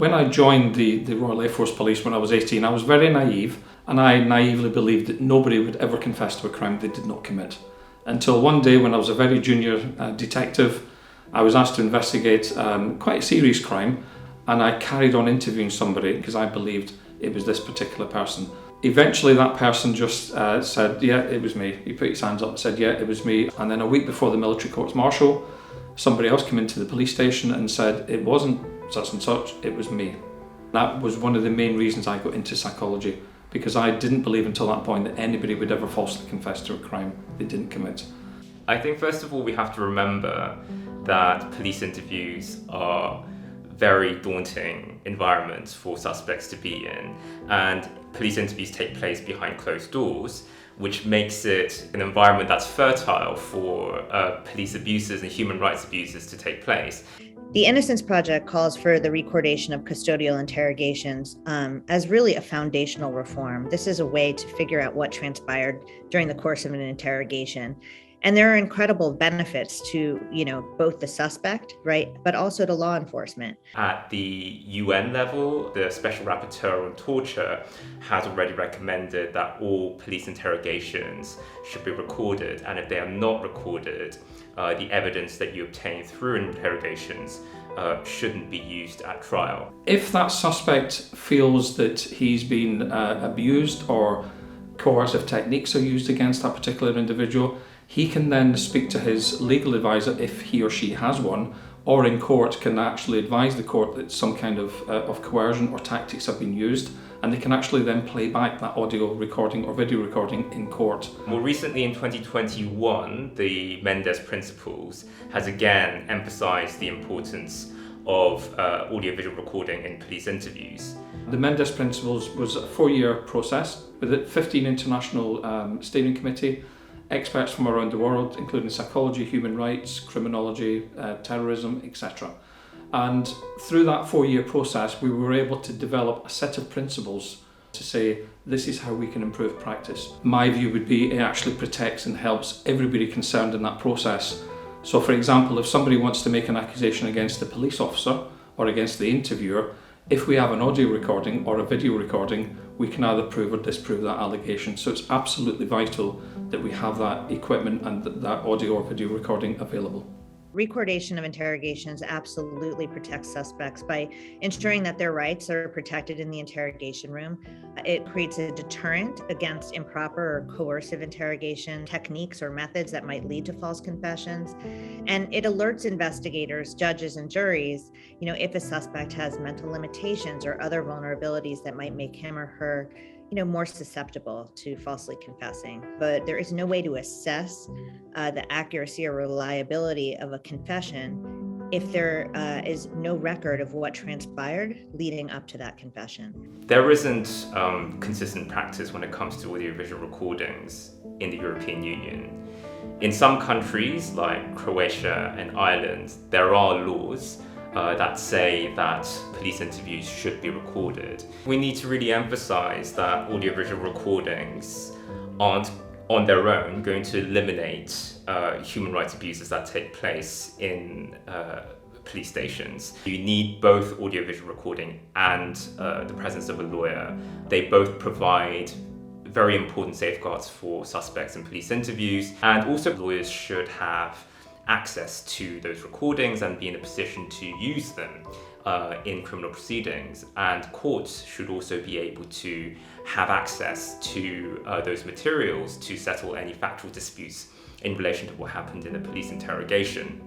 When I joined the Royal Air Force Police when I was 18, I was very naive, and I naively believed that nobody would ever confess to a crime they did not commit. Until one day when I was a very junior detective, I was asked to investigate quite a serious crime, and I carried on interviewing somebody because I believed it was this particular person. Eventually that person just said, yeah, it was me. He put his hands up and said, yeah, it was me. And then a week before the military courts martial, somebody else came into the police station and said, it wasn't such and such, it was me. That was one of the main reasons I got into psychology, because I didn't believe until that point that anybody would ever falsely confess to a crime they didn't commit. I think first of all we have to remember that police interviews are very daunting environments for suspects to be in, and police interviews take place behind closed doors, which makes it an environment that's fertile for police abuses and human rights abuses to take place. The Innocence Project calls for the recordation of custodial interrogations as really a foundational reform. This is a way to figure out what transpired during the course of an interrogation. And there are incredible benefits to, both the suspect, right, but also to law enforcement. At the UN level, the Special Rapporteur on Torture has already recommended that all police interrogations should be recorded, and if they are not recorded, the evidence that you obtain through interrogations shouldn't be used at trial. If that suspect feels that he's been abused or coercive techniques are used against that particular individual, he can then speak to his legal advisor if he or she has one, or in court can actually advise the court that some kind of coercion or tactics have been used, and they can actually then play back that audio recording or video recording in court. More recently in 2021, the Mendes Principles has again emphasised the importance of audiovisual recording in police interviews. The Mendes Principles was a 4-year process with 15 international steering committee, experts from around the world, including psychology, human rights, criminology, terrorism, etc. And through that 4-year process, we were able to develop a set of principles to say, this is how we can improve practice. My view would be it actually protects and helps everybody concerned in that process. So for example, if somebody wants to make an accusation against the police officer or against the interviewer, if we have an audio recording or a video recording, we can either prove or disprove that allegation. So it's absolutely vital that we have that equipment and that audio or video recording available. Recordation of interrogations absolutely protects suspects by ensuring that their rights are protected in the interrogation room. It creates a deterrent against improper or coercive interrogation techniques or methods that might lead to false confessions. And it alerts investigators, judges, and juries, if a suspect has mental limitations or other vulnerabilities that might make him or her more susceptible to falsely confessing. But there is no way to assess the accuracy or reliability of a confession if there is no record of what transpired leading up to that confession. There isn't consistent practice when it comes to audiovisual recordings in the European Union. In some countries like Croatia and Ireland, there are laws that say that police interviews should be recorded. We need to really emphasize that audiovisual recordings aren't on their own going to eliminate human rights abuses that take place in police stations. You need both audiovisual recording and the presence of a lawyer. They both provide very important safeguards for suspects in police interviews, and also lawyers should have access to those recordings and be in a position to use them in criminal proceedings. And courts should also be able to have access to those materials to settle any factual disputes in relation to what happened in a police interrogation.